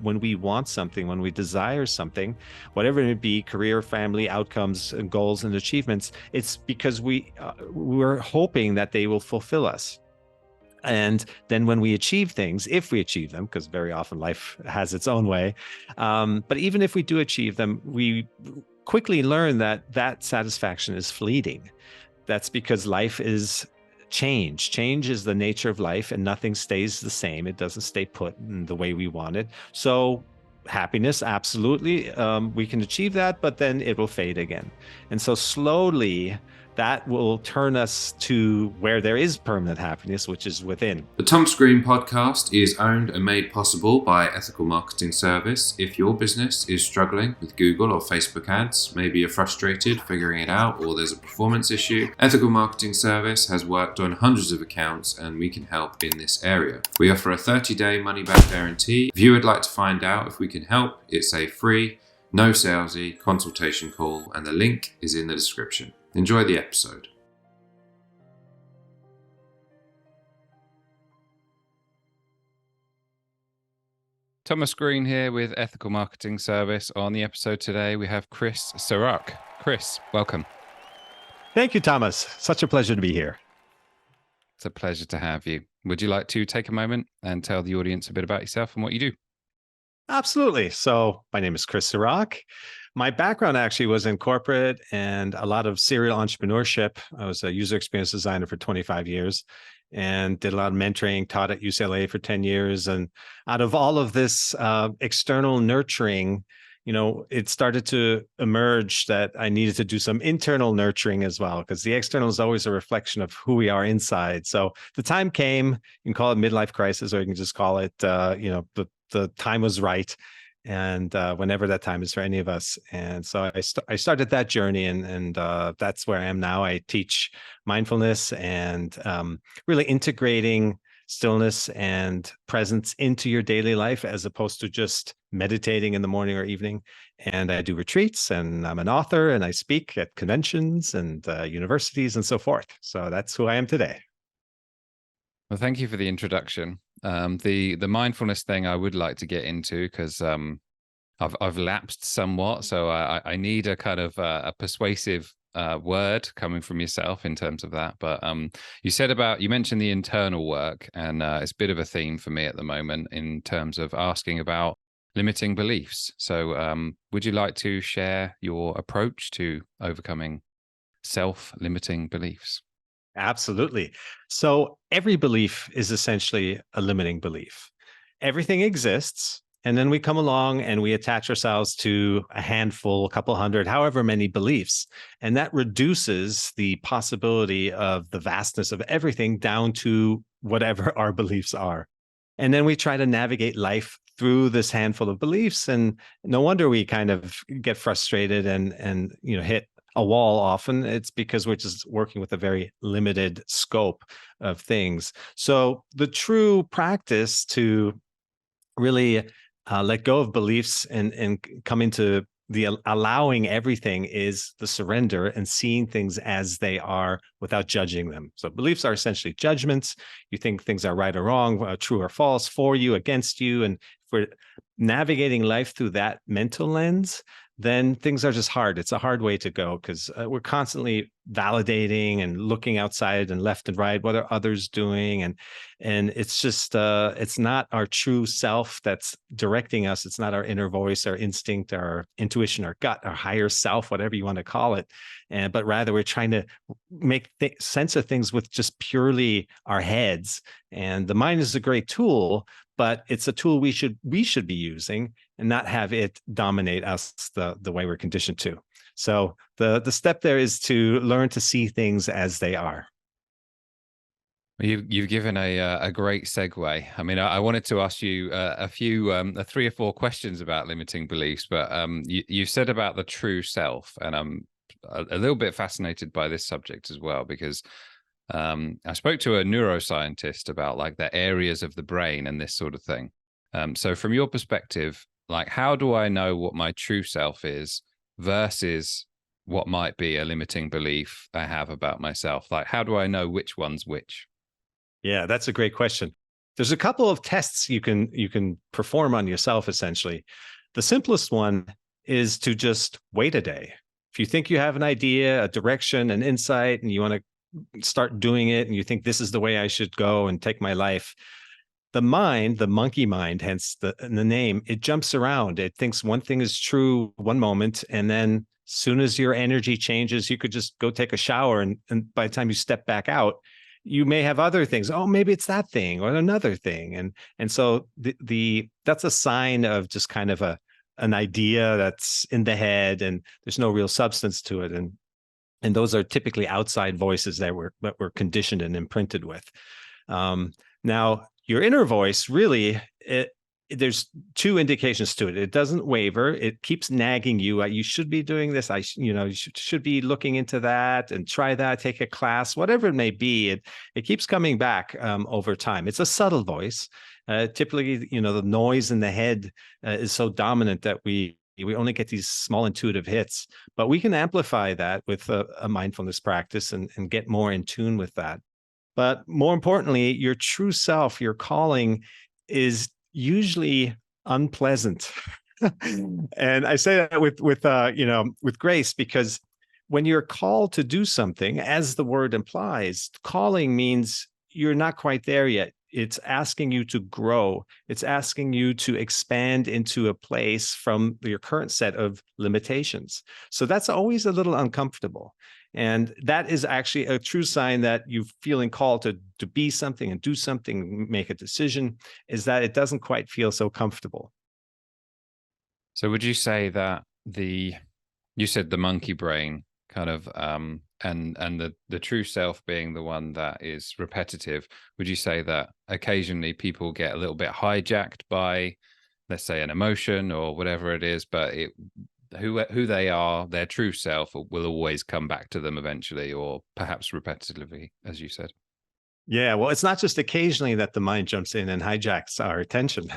when we want something, when we desire something, whatever it may be, career, family, outcomes, and goals and achievements, it's because we're hoping that they will fulfill us. And then when we achieve things, if we achieve them, because very often life has its own way, but even if we do achieve them, we quickly learn that that satisfaction is fleeting. That's because life is change. Change is the nature of life, and nothing stays the same. It doesn't stay put in the way we want it. So happiness, absolutely, we can achieve that, but then it will fade again. And so slowly, that will turn us to where there is permanent happiness, which is within. The Tom Screen podcast is owned and made possible by Ethical Marketing Service. If your business is struggling with Google or Facebook ads, maybe you're frustrated figuring it out, or there's a performance issue, Ethical Marketing Service has worked on hundreds of accounts and we can help in this area. We offer a 30-day money-back guarantee. If you would like to find out if we can help, it's a free, no salesy consultation call, and the link is in the description. Enjoy the episode. Thomas Green here with Ethical Marketing Service. On the episode today, we have Chris Cirak. Chris, welcome. Thank you, Thomas. Such a pleasure to be here. It's a pleasure to have you. Would you like to take a moment and tell the audience a bit about yourself and what you do? Absolutely. So my name is Chris Cirak. My background actually was in corporate and a lot of serial entrepreneurship. I was a user experience designer for 25 years and did a lot of mentoring, taught at UCLA for 10 years. And out of all of this external nurturing, it started to emerge that I needed to do some internal nurturing as well, because the external is always a reflection of who we are inside. So the time came, you can call it midlife crisis, or you can just call it, the time was right. And whenever that time is for any of us. And so I started that journey, and that's where I am now. I teach mindfulness and really integrating stillness and presence into your daily life, as opposed to just meditating in the morning or evening. And I do retreats, and I'm an author, and I speak at conventions and universities and so forth. So that's who I am today. Well, thank you for the introduction. The mindfulness thing I would like to get into, because I've lapsed somewhat, so I need a kind of a persuasive word coming from yourself in terms of that. But you mentioned the internal work, and it's a bit of a theme for me at the moment in terms of asking about limiting beliefs. So would you like to share your approach to overcoming self-limiting beliefs? Absolutely. So every belief is essentially a limiting belief. Everything exists, and then we come along and we attach ourselves to a handful, a couple hundred, however many beliefs. And that reduces the possibility of the vastness of everything down to whatever our beliefs are. And then we try to navigate life through this handful of beliefs. And no wonder we kind of get frustrated and hit a wall often. It's because we're just working with a very limited scope of things. So the true practice to really let go of beliefs and come into the allowing everything is the surrender and seeing things as they are without judging them. So beliefs are essentially judgments. You think things are right or wrong, true or false, for you, against you. And if we're navigating life through that mental lens, then things are just hard. It's a hard way to go, because we're constantly validating and looking outside and left and right. What are others doing? And it's just, it's not our true self that's directing us. It's not our inner voice, our instinct, our intuition, our gut, our higher self, whatever you want to call it. But rather we're trying to make sense of things with just purely our heads. And the mind is a great tool, but it's a tool we should be using and not have it dominate us the way we're conditioned to. So the step there is to learn to see things as they are. You've given a great segue. I mean, I wanted to ask you a few 3 or 4 questions about limiting beliefs, but you said about the true self, and I'm a little bit fascinated by this subject as well, because I spoke to a neuroscientist about like the areas of the brain and this sort of thing. So from your perspective, like, how do I know what my true self is versus what might be a limiting belief I have about myself? Like, how do I know which one's which? Yeah, that's a great question. There's a couple of tests you can perform on yourself, essentially. The simplest one is to just wait a day. If you think you have an idea, a direction, an insight, and you want to start doing it, and you think this is the way I should go and take my life, the mind, the monkey mind, hence the name, it jumps around. It thinks one thing is true one moment, and then as soon as your energy changes, you could just go take a shower, and by the time you step back out, you may have other things. Oh, maybe it's that thing or another thing, and so that's a sign of just kind of an idea that's in the head, and there's no real substance to it, and those are typically outside voices that we're conditioned and imprinted with. Now, your inner voice, really, there's two indications to it. It doesn't waver. It keeps nagging you. You should be doing this. You should be looking into that and try that, take a class, whatever it may be. It keeps coming back over time. It's a subtle voice. Typically, the noise in the head is so dominant that we only get these small intuitive hits, but we can amplify that with a mindfulness practice and get more in tune with that. But more importantly, your true self, your calling, is usually unpleasant. And I say that with grace, because when you're called to do something, as the word implies, calling means you're not quite there yet. It's asking you to grow. It's asking you to expand into a place from your current set of limitations. So that's always a little uncomfortable. And that is actually a true sign that you're feeling called to be something and do something, make a decision, is that it doesn't quite feel so comfortable. So would you say that you said the monkey brain kind of, and the true self being the one that is repetitive, would you say that occasionally people get a little bit hijacked by, let's say, an emotion or whatever it is, but who they are, their true self, will always come back to them eventually, or perhaps repetitively, as you said? Yeah, well, it's not just occasionally that the mind jumps in and hijacks our attention.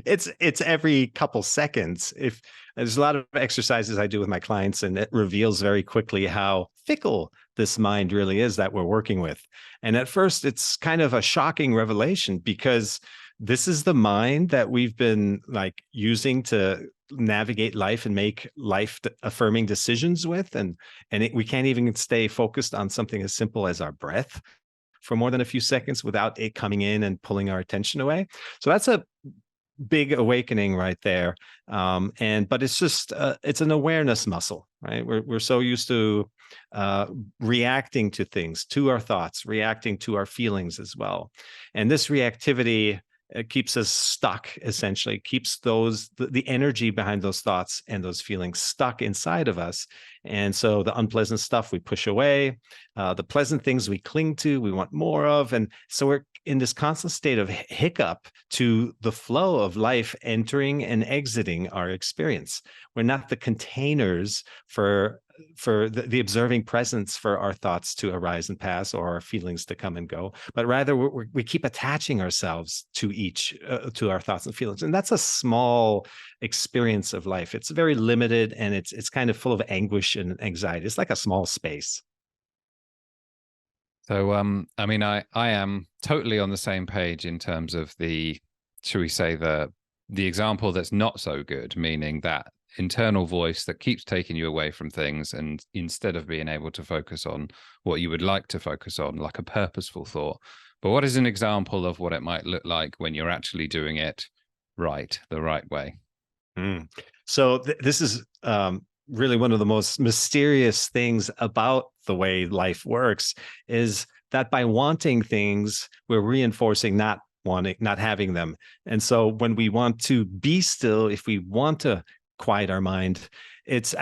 It's every couple seconds. If there's a lot of exercises I do with my clients, and it reveals very quickly how fickle this mind really is that we're working with. And at first, it's kind of a shocking revelation, because this is the mind that we've been using to navigate life and make life affirming decisions with, and we can't even stay focused on something as simple as our breath for more than a few seconds without it coming in and pulling our attention away. So that's a big awakening right there. But it's just it's an awareness muscle, right? We're so used to reacting to things, to our thoughts, reacting to our feelings as well, and this reactivity, it keeps us stuck, essentially, keeps the energy behind those thoughts and those feelings stuck inside of us. And so the unpleasant stuff we push away, the pleasant things we cling to, we want more of. And so we're in this constant state of hiccup to the flow of life entering and exiting our experience. We're not the containers for the observing presence for our thoughts to arise and pass, or our feelings to come and go, but rather we keep attaching ourselves to our thoughts and feelings. And that's a small experience of life. It's very limited, and it's kind of full of anguish and anxiety. It's like a small space. So, I mean, I am totally on the same page in terms of should we say, the example that's not so good, meaning that internal voice that keeps taking you away from things, and instead of being able to focus on what you would like to focus on, like a purposeful thought. But what is an example of what it might look like when you're actually doing it right, the right way? So this is really one of the most mysterious things about the way life works, is that by wanting things, we're reinforcing not having them. And so when we want to be still, if we want to quiet our mind, it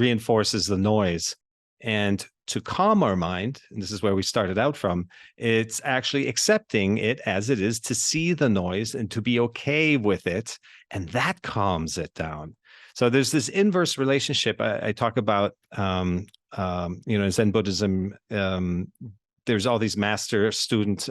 reinforces the noise. And to calm our mind, and this is where we started out from, it's actually accepting it as it is, to see the noise and to be okay with it, and that calms it down. So there's this inverse relationship I talk about, Zen Buddhism. There's all these master-student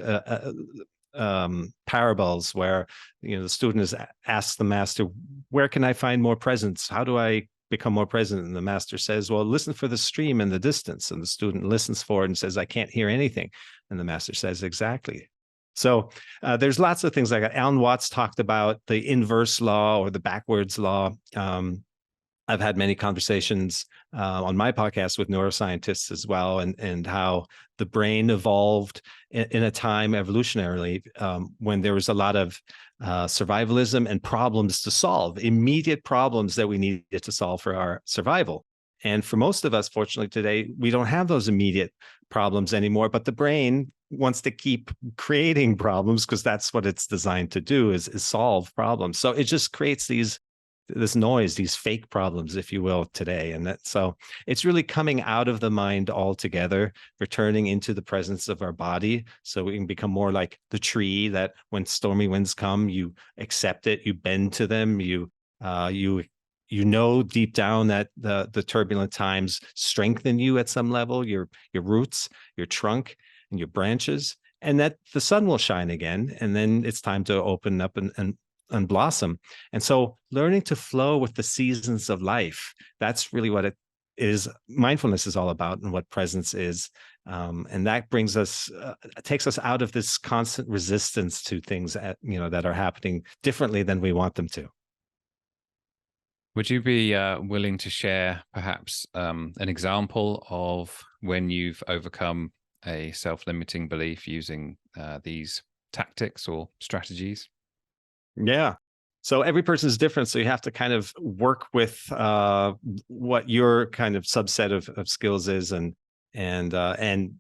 parables where the student is asks the master, where can I find more presence? How do I become more present? And the master says, well, listen for the stream in the distance. And the student listens for it and says, I can't hear anything. And the master says, exactly. So there's lots of things like that. Alan Watts talked about the inverse law or the backwards law. I've had many conversations on my podcast with neuroscientists as well, and how the brain evolved in a time evolutionarily when there was a lot of survivalism and problems to solve, immediate problems that we needed to solve for our survival. And for most of us, fortunately today, we don't have those immediate problems anymore, but the brain wants to keep creating problems because that's what it's designed to do, is solve problems. So it just creates this noise, these fake problems, if you will, today. And so it's really coming out of the mind altogether, returning into the presence of our body, so we can become more like the tree that when stormy winds come, you accept it, you bend to them, you know deep down that the turbulent times strengthen you at some level, your roots, your trunk, and your branches, and that the sun will shine again, and then it's time to open up and blossom. And so learning to flow with the seasons of life, that's really what it is. Mindfulness is all about, and what presence is. And that brings us, takes us out of this constant resistance to things that are happening differently than we want them to. Would you be willing to share perhaps an example of when you've overcome a self-limiting belief using these tactics or strategies? Yeah. So every person is different. So you have to kind of work with what your kind of subset of skills is and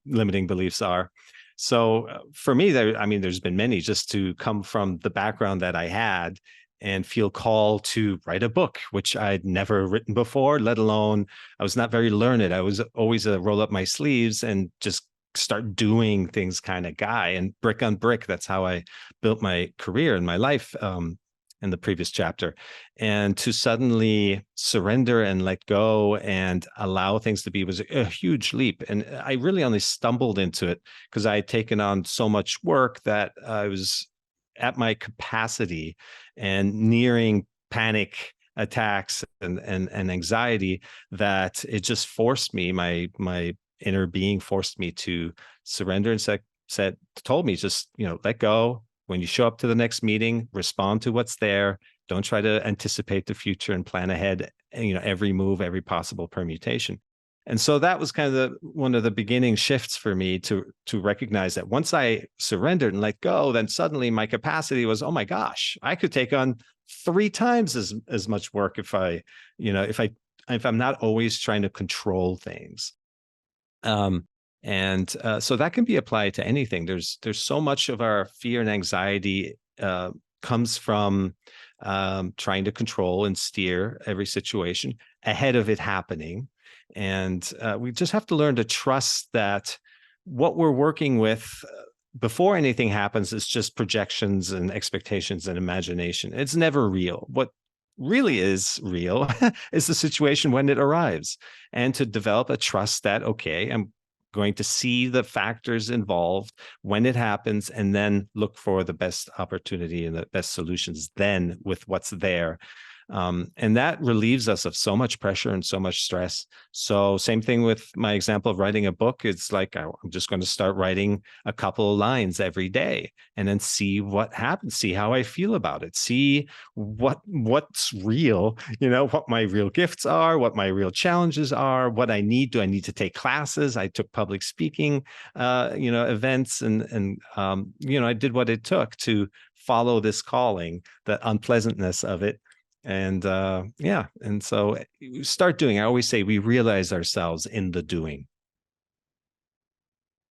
limiting beliefs are. So for me, there's been many, just to come from the background that I had and feel called to write a book, which I'd never written before, let alone I was not very learned. I was always a roll up my sleeves and just start doing things kind of guy, and brick on brick. That's how I built my career and my life in the previous chapter. And to suddenly surrender and let go and allow things to be was a huge leap. And I really only stumbled into it because I had taken on so much work that I was at my capacity and nearing panic attacks and anxiety, that it just forced me, my inner being forced me to surrender and told me, just, let go. When you show up to the next meeting, respond to what's there. Don't try to anticipate the future and plan ahead, every move, every possible permutation. And so that was kind of one of the beginning shifts for me to recognize that once I surrendered and let go, then suddenly my capacity was, oh my gosh, I could take on 3 times as much work if I'm not always trying to control things. So that can be applied to anything. There's so much of our fear and anxiety comes from trying to control and steer every situation ahead of it happening. And we just have to learn to trust that what we're working with before anything happens is just projections and expectations and imagination. It's never real. What really is real is the situation when it arrives, and to develop a trust that, okay, I'm going to see the factors involved when it happens, and then look for the best opportunity and the best solutions then with what's there. And that relieves us of so much pressure and so much stress. So same thing with my example of writing a book. It's like, I'm just going to start writing a couple of lines every day and then see what happens, see how I feel about it, see what's real, what my real gifts are, what my real challenges are, what I need. Do I need to take classes? I took public speaking, events, and I did what it took to follow this calling, the unpleasantness of it. And and so start doing. I always say we realize ourselves in the doing.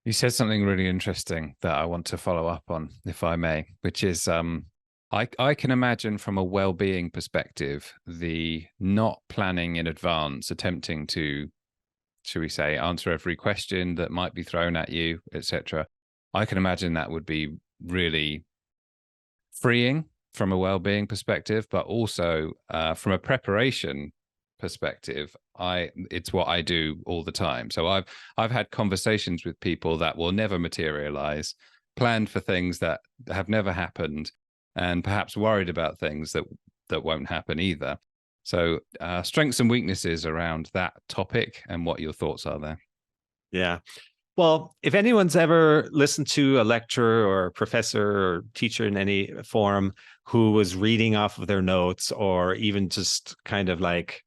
You said something really interesting that I want to follow up on, if I may, which is I can imagine from a well-being perspective, the not planning in advance, attempting to, should we say, answer every question that might be thrown at you, etc. I can imagine that would be really freeing from a well-being perspective, but also from a preparation perspective, it's what I do all the time. So I've had conversations with people that will never materialize, planned for things that have never happened, and perhaps worried about things that won't happen either. So strengths and weaknesses around that topic, and what your thoughts are there. Yeah. Well, if anyone's ever listened to a lecturer or professor or teacher in any form who was reading off of their notes, or even just kind of like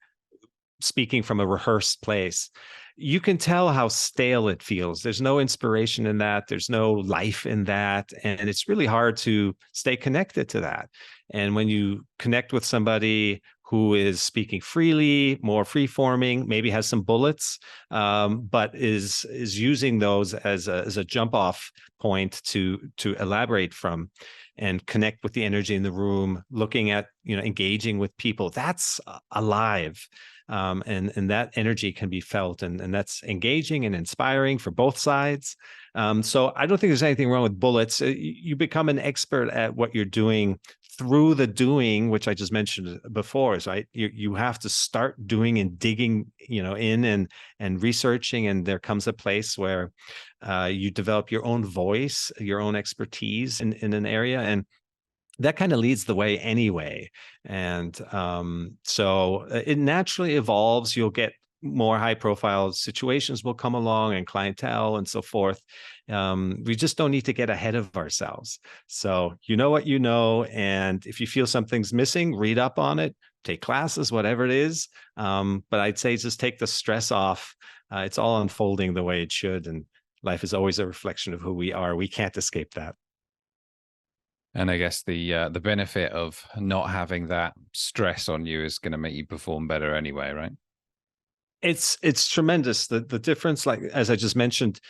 speaking from a rehearsed place, you can tell how stale it feels. There's no inspiration in that. There's no life in that. And it's really hard to stay connected to that. And when you connect with somebody who is speaking freely, more free forming, maybe has some bullets, but is using those as a jump off point to elaborate from and connect with the energy in the room, looking at, engaging with people, that's alive. And that energy can be felt, and that's engaging and inspiring for both sides. So I don't think there's anything wrong with bullets. You become an expert at what you're doing through the doing, which I just mentioned before. Is right. You have to start doing and digging, in and researching, and there comes a place where you develop your own voice, your own expertise in an area, and that kind of leads the way anyway. And so it naturally evolves. You'll get more high profile situations will come along, and clientele and so forth. We just don't need to get ahead of ourselves. So you know what you know. And if you feel something's missing, read up on it, take classes, whatever it is. But I'd say just take the stress off. It's all unfolding the way it should. And life is always a reflection of who we are. We can't escape that. And I guess the benefit of not having that stress on you is going to make you perform better anyway, right? It's tremendous. The difference, like as I just mentioned,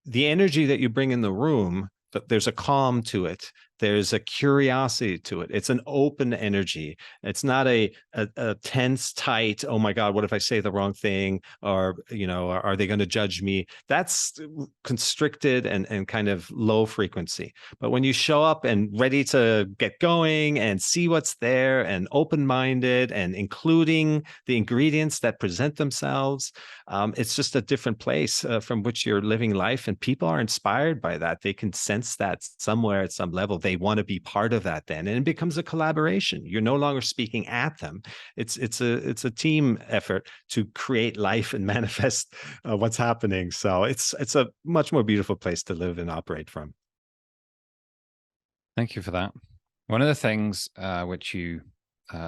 the energy that you bring in the room, there's a calm to it. There's a curiosity to it. It's an open energy. It's not a tense, tight, oh my God, what if I say the wrong thing? Or, are they going to judge me? That's constricted and kind of low frequency. But when you show up and ready to get going and see what's there and open-minded and including the ingredients that present themselves, it's just a different place from which you're living life. And people are inspired by that. They can sense that somewhere at some level. They want to be part of that then, and it becomes a collaboration. You're no longer speaking at them. It's a team effort to create life and manifest what's happening. So it's a much more beautiful place to live and operate from. Thank you for that. One of the things which you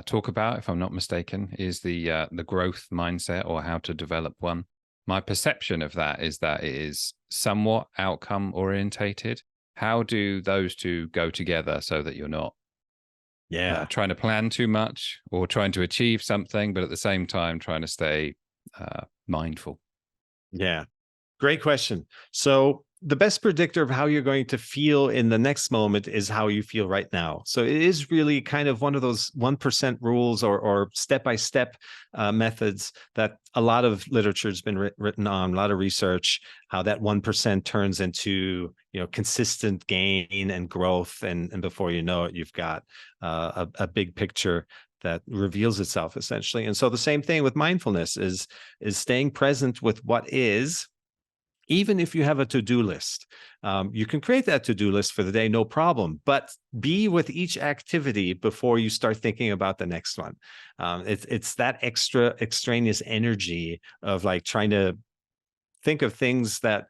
talk about, if I'm not mistaken, is the growth mindset, or how to develop one. My perception of that is that it is somewhat outcome orientated. How do those two go together so that you're not trying to plan too much or trying to achieve something, but at the same time trying to stay mindful? Yeah, great question. So the best predictor of how you're going to feel in the next moment is how you feel right now. So it is really kind of one of those 1% rules or step-by-step methods that a lot of literature has been written on, a lot of research, how that 1% turns into, consistent gain and growth. And before you know it, you've got a big picture that reveals itself essentially. And so the same thing with mindfulness is staying present with what is. Even if you have a to-do list, you can create that to-do list for the day, no problem. But be with each activity before you start thinking about the next one. It's that extraneous energy of like trying to think of things that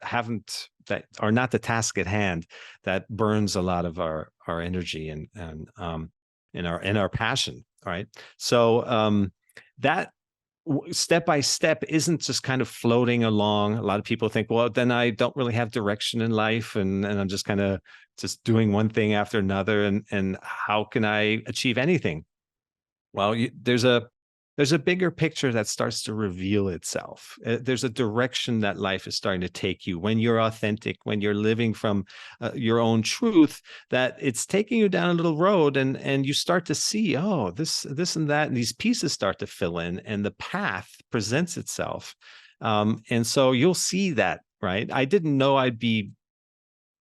are not the task at hand that burns a lot of our energy and our passion. Right. So that step by step isn't just kind of floating along. A lot of people think, well, then I don't really have direction in life, and I'm just kind of just doing one thing after another. And how can I achieve anything? Well, there's a bigger picture that starts to reveal itself. There's a direction that life is starting to take you when you're authentic, when you're living from your own truth, that it's taking you down a little road, and you start to see, oh, this and that, and these pieces start to fill in, and the path presents itself. And so you'll see that, right? I didn't know I'd be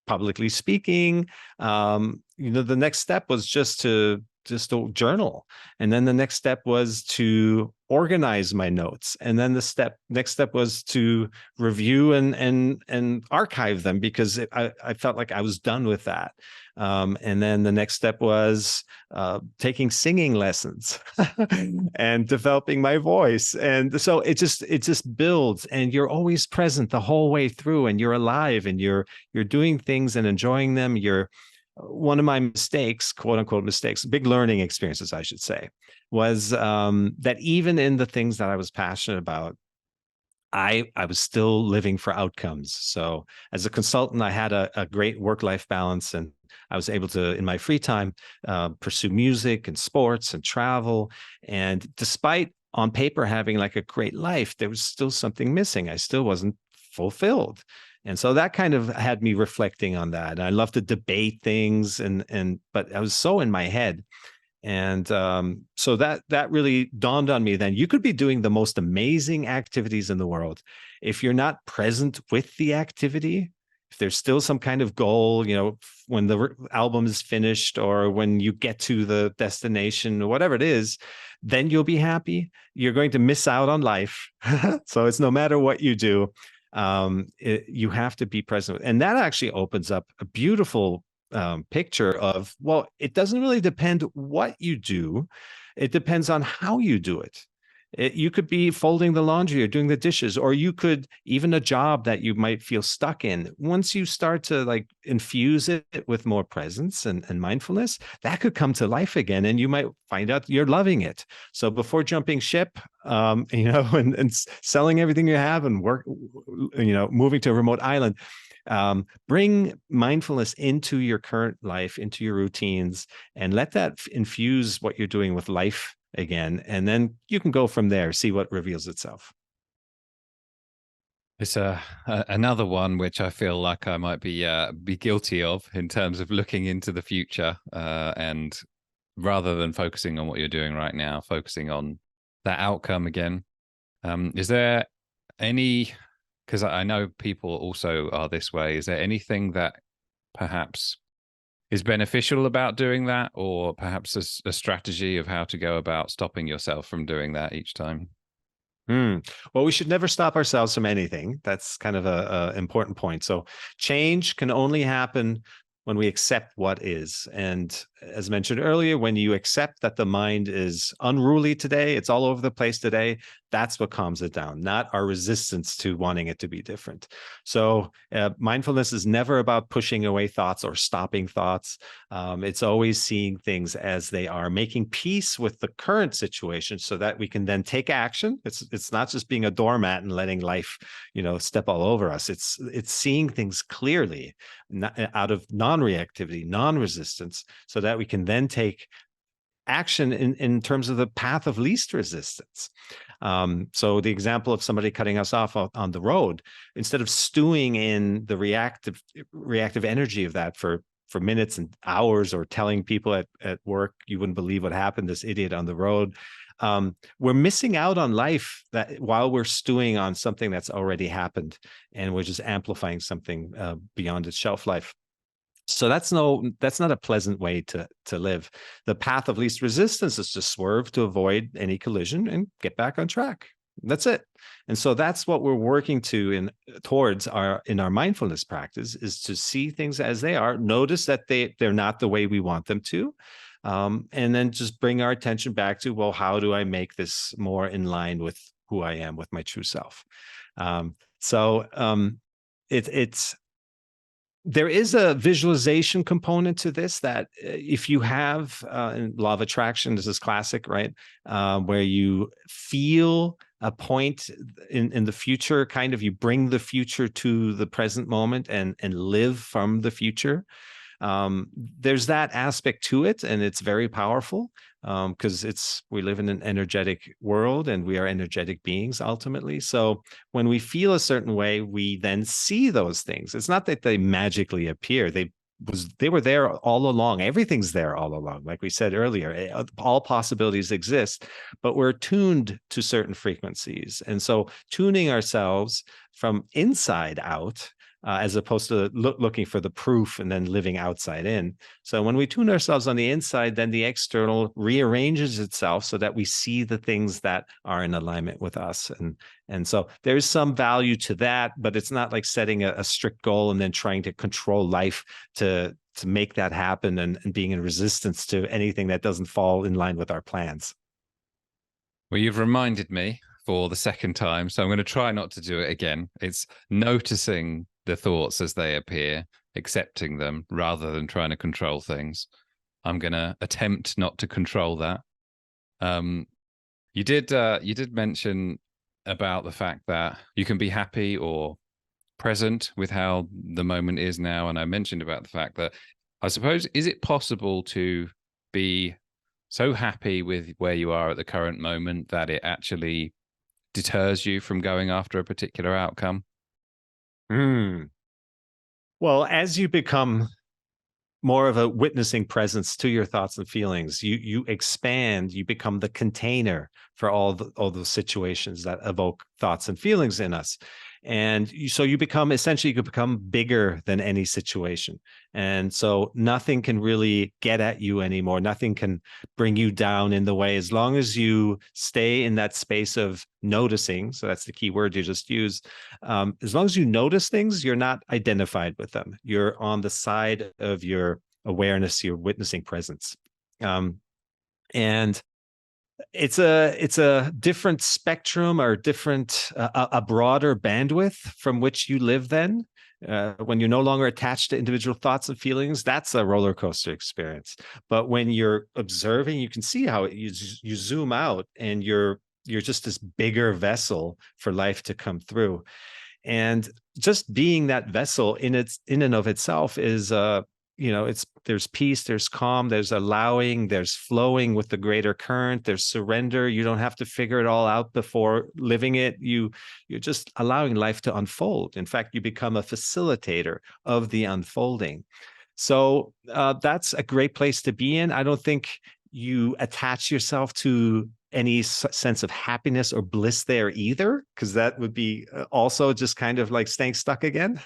publicly speaking. The next step was just to just to journal. And then the next step was to organize my notes. And then the next step was to review and archive them, because I felt like I was done with that. And then the next step was taking singing lessons and developing my voice. And so it just builds, and you're always present the whole way through, and you're alive, and you're doing things and enjoying them. One of my mistakes, quote unquote mistakes, big learning experiences, I should say, was that even in the things that I was passionate about, I was still living for outcomes. So as a consultant, I had a great work-life balance, and I was able to, in my free time, pursue music and sports and travel. And despite on paper having like a great life, there was still something missing. I still wasn't fulfilled. And so that kind of had me reflecting on that. And I love to debate things, but I was so in my head. And so that really dawned on me then. You could be doing the most amazing activities in the world. If you're not present with the activity, if there's still some kind of goal, when the album is finished or when you get to the destination or whatever it is, then you'll be happy. You're going to miss out on life. So it's no matter what you do, you have to be present. And that actually opens up a beautiful picture of, well, it doesn't really depend what you do. It depends on how you do it. You could be folding the laundry or doing the dishes, or you could even a job that you might feel stuck in. Once you start to like infuse it with more presence and mindfulness, that could come to life again, and you might find out you're loving it. So before jumping ship, and selling everything you have and moving to a remote island, bring mindfulness into your current life, into your routines, and let that infuse what you're doing with life again. And then you can go from there, see what reveals itself. It's another one which I feel like I might be guilty of, in terms of looking into the future, and rather than focusing on what you're doing right now, focusing on that outcome again. Is there any, because I know people also are this way, is there anything that perhaps is beneficial about doing that, or perhaps a strategy of how to go about stopping yourself from doing that each time? Well, we should never stop ourselves from anything. That's kind of a important point. So change can only happen when we accept what is. And as mentioned earlier, when you accept that the mind is unruly today, it's all over the place today, that's what calms it down, not our resistance to wanting it to be different. So mindfulness is never about pushing away thoughts or stopping thoughts. It's always seeing things as they are, making peace with the current situation so that we can then take action. It's not just being a doormat and letting life, step all over us. It's seeing things clearly, out of non-reactivity, non-resistance, so that we can then take action in terms of the path of least resistance. So the example of somebody cutting us off on the road, instead of stewing in the reactive energy of that for minutes and hours, or telling people at work, you wouldn't believe what happened, this idiot on the road, we're missing out on life that while we're stewing on something that's already happened, and we're just amplifying something beyond its shelf life. So that's not a pleasant way to live. The path of least resistance is to swerve to avoid any collision and get back on track. That's it. And so that's what we're working towards in our mindfulness practice, is to see things as they are, notice that they're not the way we want them to, and then just bring our attention back to, well, how do I make this more in line with who I am, with my true self? There is a visualization component to this, that if you have in law of attraction, this is classic, right? Where you feel a point in the future, kind of you bring the future to the present moment and live from the future. There's that aspect to it, and it's very powerful, because we live in an energetic world, and we are energetic beings ultimately. So when we feel a certain way, we then see those things. It's not that they magically appear. They were there all along. Everything's there all along. Like we said earlier, all possibilities exist, but we're tuned to certain frequencies. And so tuning ourselves from inside out, as opposed to looking for the proof and then living outside in. So when we tune ourselves on the inside, then the external rearranges itself so that we see the things that are in alignment with us. And so there's some value to that, but it's not like setting a strict goal and then trying to control life to make that happen, and being in resistance to anything that doesn't fall in line with our plans. Well, you've reminded me for the second time, so I'm going to try not to do it again. It's noticing the thoughts as they appear, accepting them rather than trying to control things. I'm going to attempt not to control that. You did mention about the fact that you can be happy or present with how the moment is now, and I mentioned about the fact that, I suppose, is it possible to be so happy with where you are at the current moment that it actually deters you from going after a particular outcome? Well, as you become more of a witnessing presence to your thoughts and feelings, you expand, you become the container for all those situations that evoke thoughts and feelings in us. And so you become, essentially, you could become bigger than any situation. And so nothing can really get at you anymore. Nothing can bring you down in the way, as long as you stay in that space of noticing. So that's the key word you just used. As long as you notice things, you're not identified with them. You're on the side of your awareness, your witnessing presence. And it's a different spectrum, or different a broader bandwidth from which you live then. When you're no longer attached to individual thoughts and feelings, that's a roller coaster experience. But when you're observing, you can see how you zoom out, and you're just this bigger vessel for life to come through. And just being that vessel in and of itself is there's peace, there's calm, there's allowing, there's flowing with the greater current, there's surrender. You don't have to figure it all out before living it. You're just allowing life to unfold. In fact, you become a facilitator of the unfolding. So that's a great place to be in. I don't think you attach yourself to any sense of happiness or bliss there either, because that would be also just kind of like staying stuck again.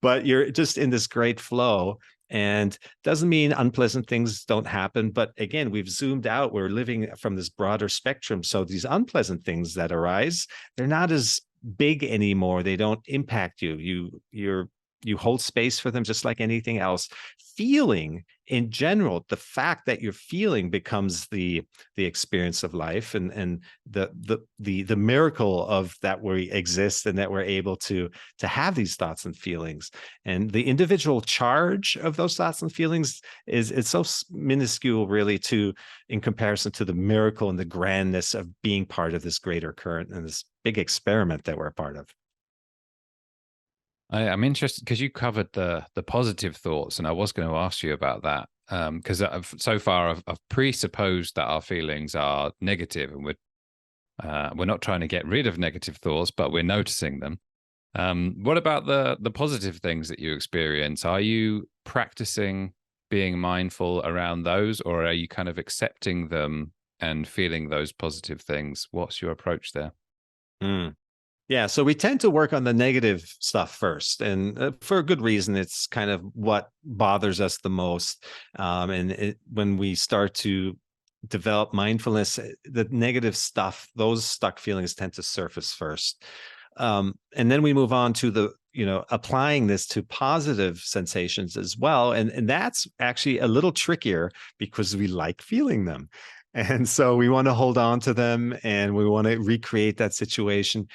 But you're just in this great flow, and doesn't mean unpleasant things don't happen. But again, we've zoomed out. We're living from this broader spectrum. So these unpleasant things that arise, they're not as big anymore. They don't impact you. You hold space for them just like anything else. Feeling in general, the fact that you're feeling becomes the experience of life, and the miracle of that we exist, and that we're able to have these thoughts and feelings. And the individual charge of those thoughts and feelings it's so minuscule, really, in comparison to the miracle and the grandness of being part of this greater current and this big experiment that we're a part of. I'm interested because you covered the positive thoughts, and I was going to ask you about that, because so far I've presupposed that our feelings are negative, and we're not trying to get rid of negative thoughts, but we're noticing them. What about the positive things that you experience? Are you practicing being mindful around those, or are you kind of accepting them and feeling those positive things? What's your approach there? Yeah, so we tend to work on the negative stuff first, and for a good reason. It's kind of what bothers us the most. When we start to develop mindfulness, the negative stuff, those stuck feelings, tend to surface first. And then we move on to applying this to positive sensations as well. And that's actually a little trickier, because we like feeling them. And so we want to hold on to them, and we want to recreate that situation.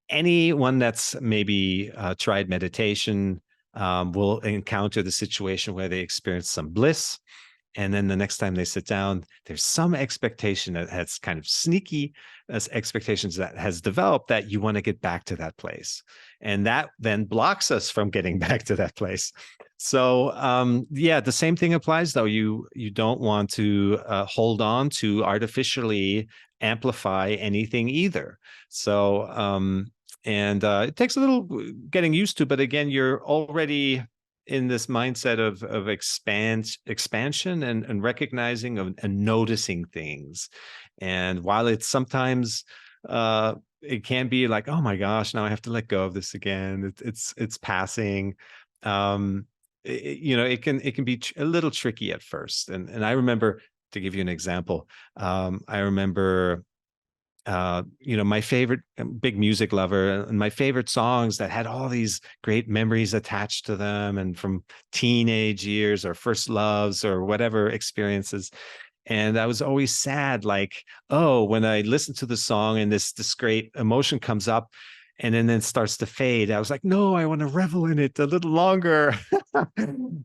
Anyone that's maybe tried meditation will encounter the situation where they experience some bliss. And then the next time they sit down, there's some expectation that has kind of sneaky expectations that has developed, that you want to get back to that place. And that then blocks us from getting back to that place. So yeah, the same thing applies, though. You don't want to hold on to artificially amplify anything either. So it takes a little getting used to, but again, you're already in this mindset of expansion and recognizing and noticing things. And while it's sometimes it can be like, oh my gosh, now I have to let go of this again. It's passing. It can be a little tricky at first. And I remember, to give you an example, I remember my favorite, big music lover, and my favorite songs that had all these great memories attached to them, and from teenage years or first loves or whatever experiences. And I was always sad, like, oh, when I listen to the song and this great emotion comes up and then it starts to fade. I was like, no, I want to revel in it a little longer.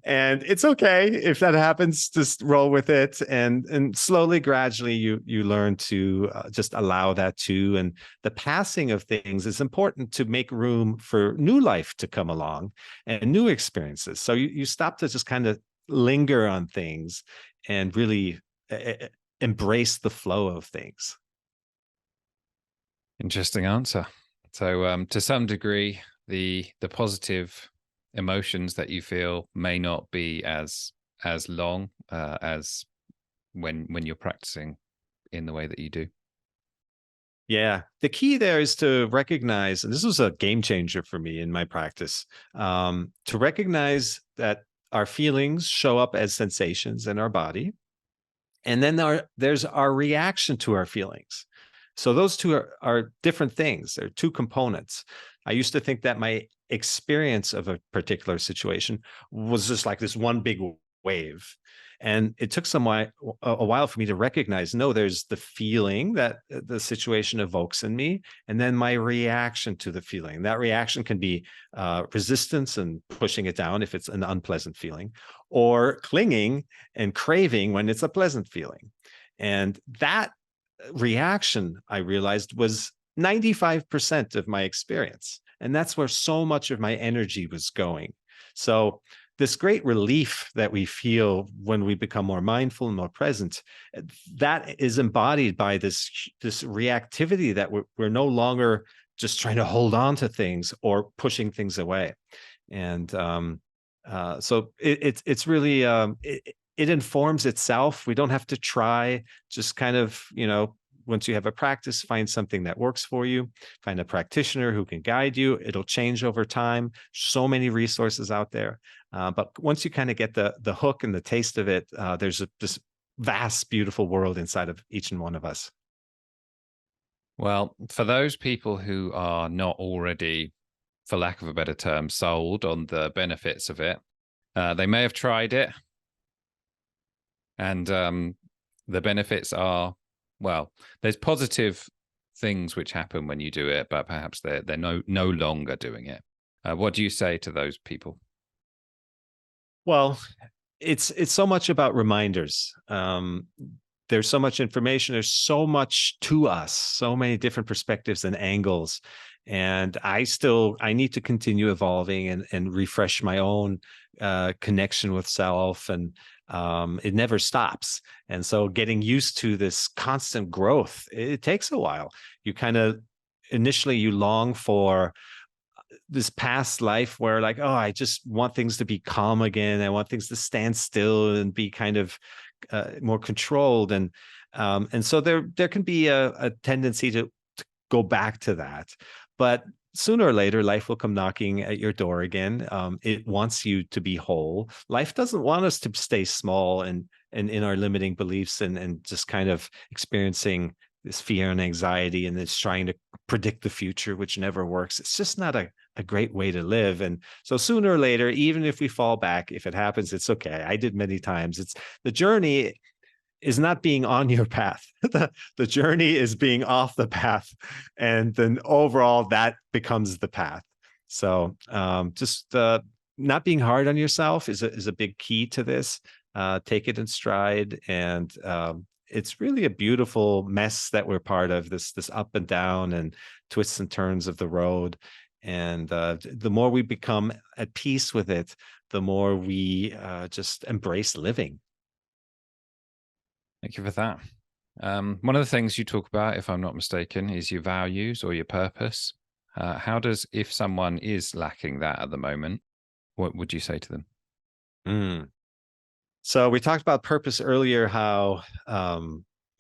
And it's okay if that happens, just roll with it. And slowly, gradually, you learn to just allow that too. And the passing of things is important to make room for new life to come along and new experiences. So you stop to just kind of linger on things and really embrace the flow of things. Interesting answer. So to some degree, the positive emotions that you feel may not be as long as when you're practicing in the way that you do. Yeah. The key there is to recognize, and this was a game changer for me in my practice, to recognize that our feelings show up as sensations in our body. And then there's our reaction to our feelings. So those two are different things. They're two components. I used to think that my experience of a particular situation was just like this one big wave. And it took a while for me to recognize, no, there's the feeling that the situation evokes in me, and then my reaction to the feeling. That reaction can be resistance and pushing it down if it's an unpleasant feeling, or clinging and craving when it's a pleasant feeling. And that reaction, I realized, was 95% of my experience. And that's where so much of my energy was going. So this great relief that we feel when we become more mindful and more present, that is embodied by this reactivity that we're no longer just trying to hold on to things or pushing things away. And so it's really it informs itself. We don't have to try. Just kind of, once you have a practice, find something that works for you. Find a practitioner who can guide you. It'll change over time. So many resources out there. But once you kind of get the hook and the taste of it, there's this vast, beautiful world inside of each and one of us. Well, for those people who are not already, for lack of a better term, sold on the benefits of it, they may have tried it. And the benefits are, well, there's positive things which happen when you do it, but perhaps they're no longer doing it. What do you say to those people? Well, it's so much about reminders. There's so much information. There's so much to us, so many different perspectives and angles. And I need to continue evolving and refresh my own connection with self. And it never stops. And so getting used to this constant growth, it takes a while. You kind of initially you long for this past life where, like, oh, I just want things to be calm again. I want things to stand still and be kind of more controlled. And so there can be a tendency to go back to that. But sooner or later, life will come knocking at your door again. It wants you to be whole. Life doesn't want us to stay small and in our limiting beliefs and just kind of experiencing this fear and anxiety and it's trying to predict the future, which never works. It's just not a great way to live. And so sooner or later, even if we fall back, if it happens, it's okay. I did many times. It's the journey is not being on your path. The journey is being off the path. And then overall that becomes the path. So just not being hard on yourself is a big key to this. Take it in stride. And it's really a beautiful mess that we're part of, this up and down and twists and turns of the road. And the more we become at peace with it, the more we just embrace living. Thank you for that. One of the things you talk about, if I'm not mistaken, is your values or your purpose. If someone is lacking that at the moment, what would you say to them? So we talked about purpose earlier, how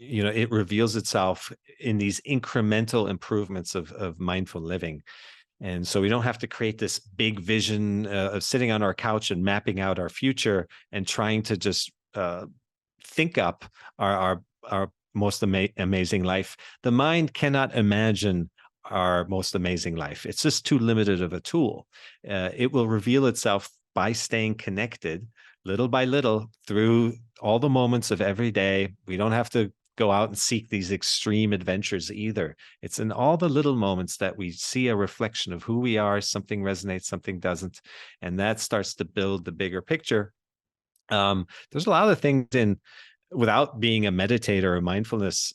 it reveals itself in these incremental improvements of mindful living. And so we don't have to create this big vision of sitting on our couch and mapping out our future and trying to just think up our most amazing life. The mind cannot imagine our most amazing life. It's just too limited of a tool. It will reveal itself by staying connected little by little through all the moments of every day. We don't have to go out and seek these extreme adventures either. It's in all the little moments that we see a reflection of who we are. Something resonates, something doesn't. And that starts to build the bigger picture. There's a lot of things in, without being a meditator or mindfulness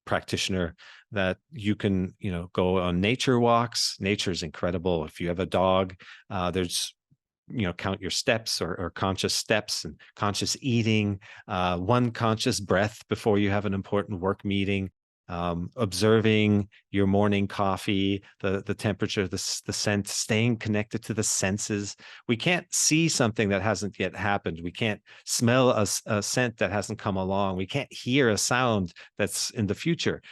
practitioner, that you can, go on nature walks. Nature is incredible. If you have a dog, there's, count your steps or conscious steps and conscious eating, one conscious breath before you have an important work meeting, observing your morning coffee, the temperature, the scent, staying connected to the senses. We can't see something that hasn't yet happened. We can't smell a scent that hasn't come along. We can't hear a sound that's in the future.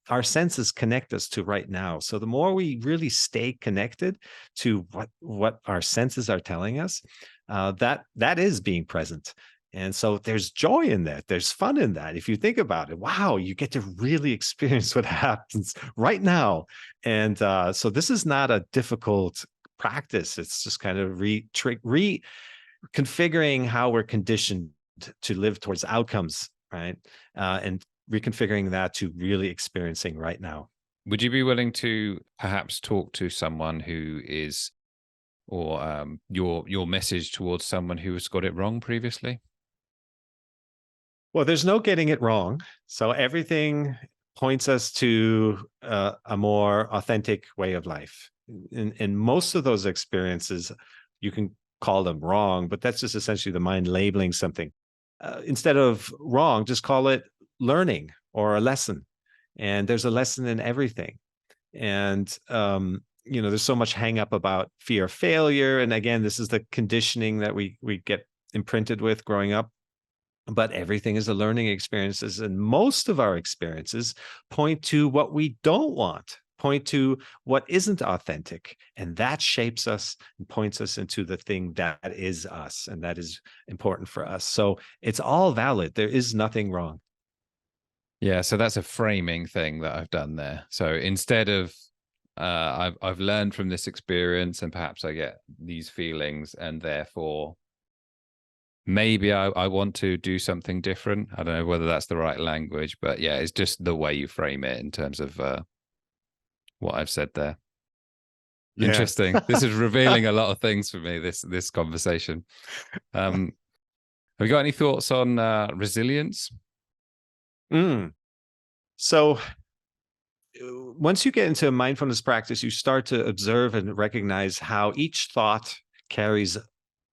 Our senses connect us to right now. So the more we really stay connected to what our senses are telling us, that is being present. And so there's joy in that. There's fun in that. If you think about it, wow, you get to really experience what happens right now. And so this is not a difficult practice. It's just kind of reconfiguring how we're conditioned to live towards outcomes, right? And reconfiguring that to really experiencing right now. Would you be willing to perhaps talk to someone who is, or your message towards someone who has got it wrong previously? Well, there's no getting it wrong. So everything points us to a more authentic way of life. In most of those experiences, you can call them wrong, but that's just essentially the mind labeling something. Instead of wrong, just call it learning or a lesson. And there's a lesson in everything. And there's so much hang up about fear of failure. And again, this is the conditioning that we get imprinted with growing up. But everything is a learning experiences. And most of our experiences point to what we don't want, point to what isn't authentic. And that shapes us and points us into the thing that is us. And that is important for us. So it's all valid. There is nothing wrong. Yeah, so that's a framing thing that I've done there. So instead of I've learned from this experience and perhaps I get these feelings and therefore maybe I want to do something different. I don't know whether that's the right language, but yeah, it's just the way you frame it in terms of what I've said there. Yeah. Interesting. This is revealing a lot of things for me, this conversation. Have you got any thoughts on resilience? So once you get into a mindfulness practice, you start to observe and recognize how each thought carries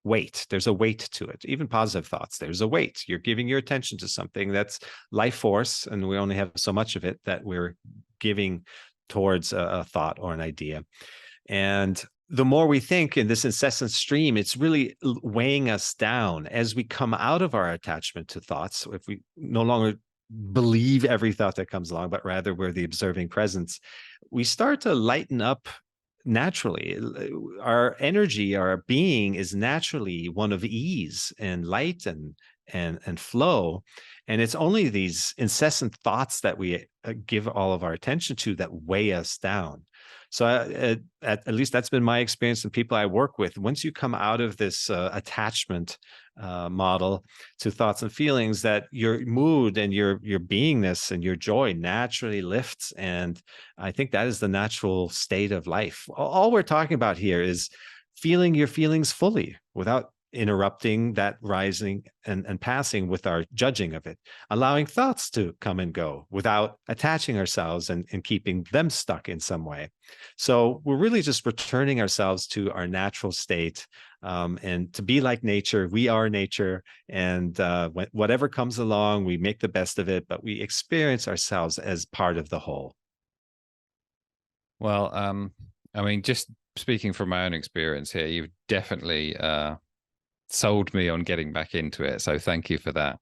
weight. There's a weight to it. Even positive thoughts, there's a weight. You're giving your attention to something that's life force, and we only have so much of it that we're giving towards a thought or an idea. And the more we think in this incessant stream, it's really weighing us down as we come out of our attachment to thoughts. If we no longer believe every thought that comes along, but rather we're the observing presence, we start to lighten up naturally. Our energy, our being is naturally one of ease and light and flow. And it's only these incessant thoughts that we give all of our attention to that weigh us down. So at least that's been my experience and people I work with. Once you come out of this attachment model to thoughts and feelings, that your mood and your beingness and your joy naturally lifts. And I think that is the natural state of life. All we're talking about here is feeling your feelings fully without interrupting that rising and passing with our judging of it, allowing thoughts to come and go without attaching ourselves and keeping them stuck in some way. So we're really just returning ourselves to our natural state, and to be like nature. We are nature, and whatever comes along, we make the best of it, but we experience ourselves as part of the whole. Well, I mean, just speaking from my own experience here, you've definitely sold me on getting back into it. So thank you for that.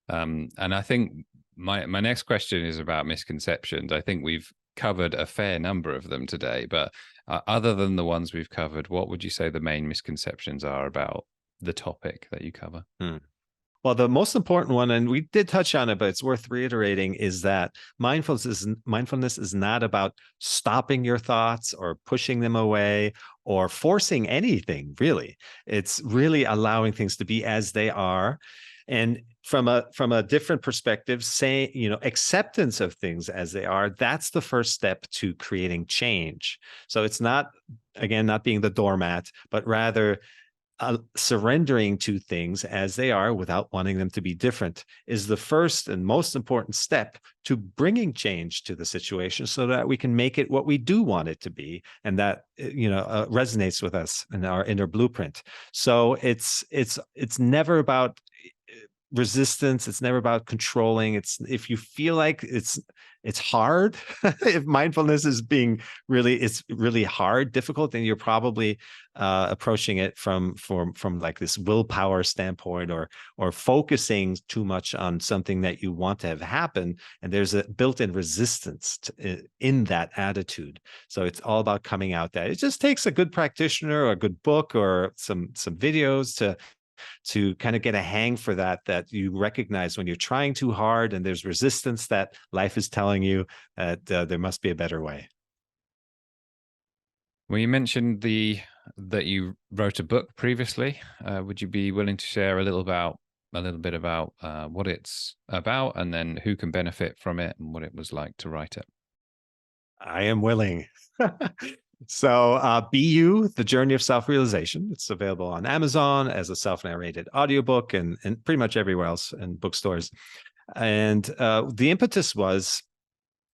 And I think My next question is about misconceptions. I think we've covered a fair number of them today, but other than the ones we've covered, what would you say the main misconceptions are about the topic that you cover? Well, the most important one, and we did touch on it, but it's worth reiterating, is that mindfulness is not about stopping your thoughts or pushing them away or forcing anything, really. It's really allowing things to be as they are. And from a different perspective, say, acceptance of things as they are, that's the first step to creating change. So it's not, again, not being the doormat, but rather surrendering to things as they are without wanting them to be different is the first and most important step to bringing change to the situation, so that we can make it what we do want it to be, and that resonates with us in our inner blueprint. So it's never about resistance. It's never about controlling. It's, if you feel like it's hard, if mindfulness is it's really hard, difficult, then you're probably approaching it from like this willpower standpoint, or focusing too much on something that you want to have happen, and there's a built-in resistance in that attitude. So it's all about coming out that it just takes a good practitioner or a good book or some videos to kind of get a hang for that you recognize when you're trying too hard and there's resistance, that life is telling you that there must be a better way. Well, you mentioned that you wrote a book previously. Would you be willing to share a little bit about what it's about, and then who can benefit from it, and what it was like to write it? I am willing. So Be You, The Journey of Self-Realization. It's available on Amazon as a self-narrated audiobook and pretty much everywhere else in bookstores. And the impetus was,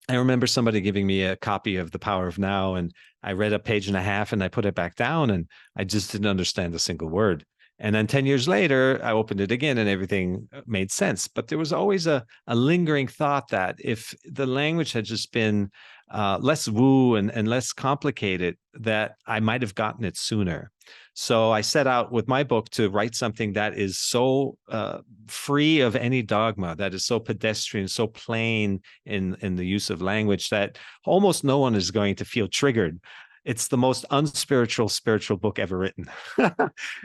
I remember somebody giving me a copy of The Power of Now, and I read a page and a half and I put it back down, and I just didn't understand a single word. And then 10 years later, I opened it again and everything made sense. But there was always a lingering thought that if the language had just been less woo and less complicated, that I might have gotten it sooner. So I set out with my book to write something that is so free of any dogma, that is so pedestrian, so plain in the use of language, that almost no one is going to feel triggered. It's the most unspiritual spiritual book ever written.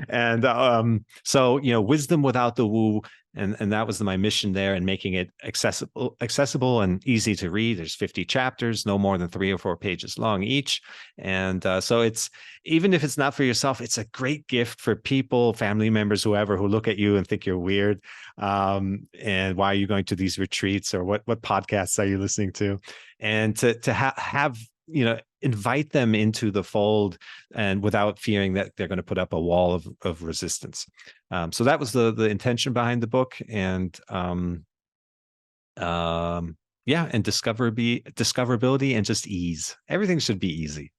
And so, wisdom without the woo. And that was my mission there, and making it accessible and easy to read. There's 50 chapters, no more than 3 or 4 pages long each. And so it's, even if it's not for yourself, it's a great gift for people, family members, whoever, who look at you and think you're weird. And why are you going to these retreats, or what podcasts are you listening to? And to have invite them into the fold, and without fearing that they're going to put up a wall of resistance. So that was the intention behind the book. And yeah, and discoverability and just ease. Everything should be easy.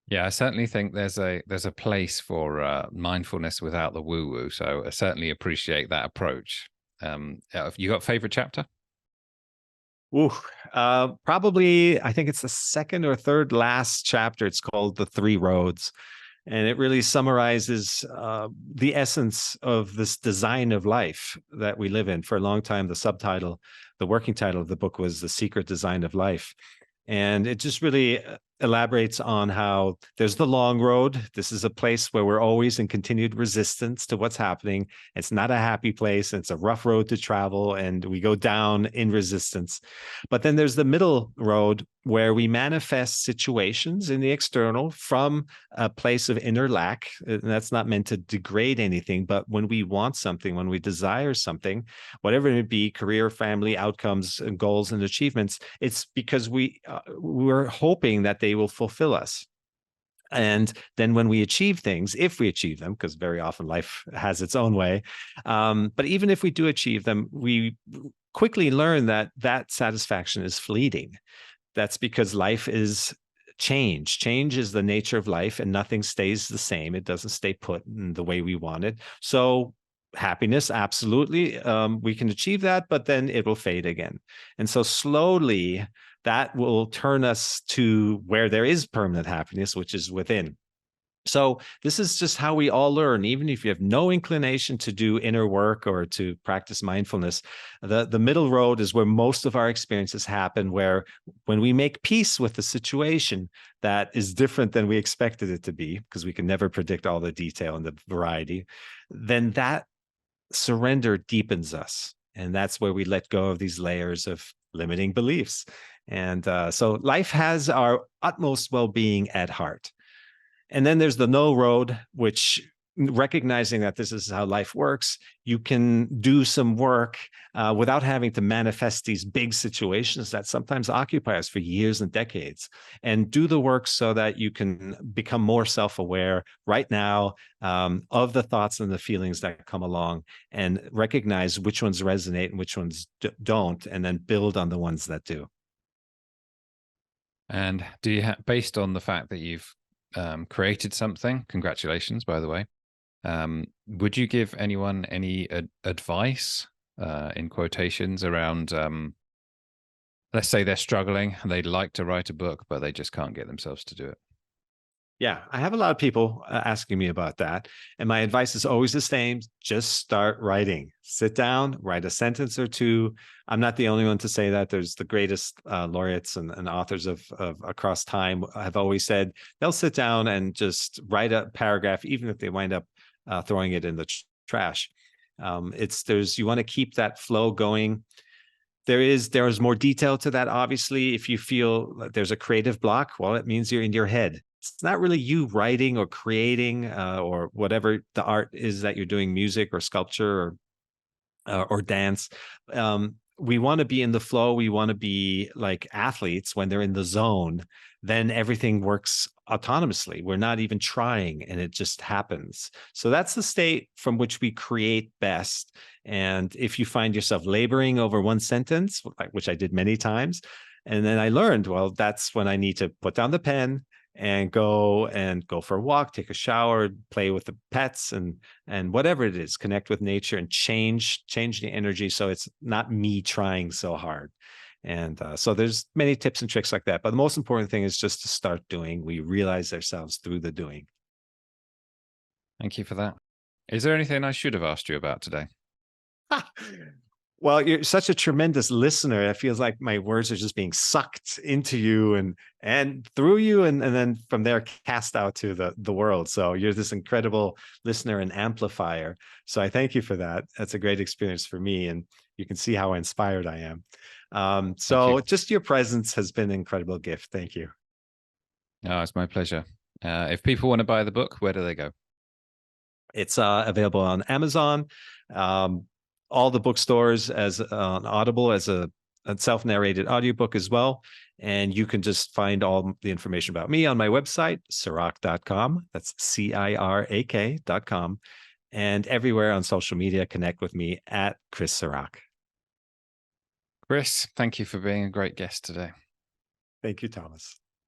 Yeah, I certainly think there's a place for mindfulness without the woo woo. So I certainly appreciate that approach. You got a favorite chapter? Ooh, probably, I think it's the second or third last chapter. It's called The Three Roads. And it really summarizes the essence of this design of life that we live in. For a long time, the working title of the book was The Secret Design of Life. And it just really elaborates on how there's the long road. This is a place where we're always in continued resistance to what's happening. It's not a happy place. It's a rough road to travel, and we go down in resistance. But then there's the middle road, where we manifest situations in the external from a place of inner lack. And that's not meant to degrade anything, but when we want something, when we desire something, whatever it be, career, family, outcomes, and goals and achievements, it's because we're hoping that they will fulfill us. And then when we achieve things, if we achieve them, because very often life has its own way, but even if we do achieve them, we quickly learn that satisfaction is fleeting. That's because life is change. Change is the nature of life, and nothing stays the same. It doesn't stay put in the way we want it. So happiness, absolutely, we can achieve that, but then it will fade again. And so slowly that will turn us to where there is permanent happiness, which is within. So this is just how we all learn. Even if you have no inclination to do inner work or to practice mindfulness, the middle road is where most of our experiences happen, where when we make peace with the situation that is different than we expected it to be, because we can never predict all the detail and the variety, then that surrender deepens us. And that's where we let go of these layers of limiting beliefs. And so life has our utmost well-being at heart. And then there's the no road, which recognizing that this is how life works, you can do some work without having to manifest these big situations that sometimes occupy us for years and decades, and do the work so that you can become more self-aware right now of the thoughts and the feelings that come along, and recognize which ones resonate and which ones don't, and then build on the ones that do. And do you based on the fact that you've created something, congratulations, by the way, would you give anyone any advice, in quotations, around, let's say they're struggling and they'd like to write a book, but they just can't get themselves to do it? Yeah, I have a lot of people asking me about that. And my advice is always the same: just start writing. Sit down, write a sentence or two. I'm not the only one to say that. There's the greatest laureates and authors of across time have always said they'll sit down and just write a paragraph, even if they wind up throwing it in the trash. You want to keep that flow going. There is more detail to that. Obviously, if you feel that there's a creative block, well, it means you're in your head. It's not really you writing or creating or whatever the art is that you're doing, music or sculpture or dance. We want to be in the flow. We want to be like athletes when they're in the zone. Then everything works autonomously. We're not even trying, and it just happens. So that's the state from which we create best. And if you find yourself laboring over one sentence, which I did many times, and then I learned, well, that's when I need to put down the pen and go for a walk, take a shower, play with the pets, and whatever it is, connect with nature and change the energy, so it's not me trying so hard. And so there's many tips and tricks like that, but the most important thing is just to start doing. We realize ourselves through the doing. Thank you for that. Is there anything I should have asked you about today? Well, you're such a tremendous listener. It feels like my words are just being sucked into you and through you, and then from there cast out to the world. So you're this incredible listener and amplifier. So I thank you for that. That's a great experience for me, and you can see how inspired I am. Thank you. So just your presence has been an incredible gift. Thank you. Oh, it's my pleasure. If people want to buy the book, where do they go? It's available on Amazon, all the bookstores, as on Audible, as a self-narrated audiobook as well. And you can just find all the information about me on my website, cirak.com. That's CIRAK.com. And everywhere on social media, connect with me at Chris Cirak. Chris, thank you for being a great guest today. Thank you, Thomas.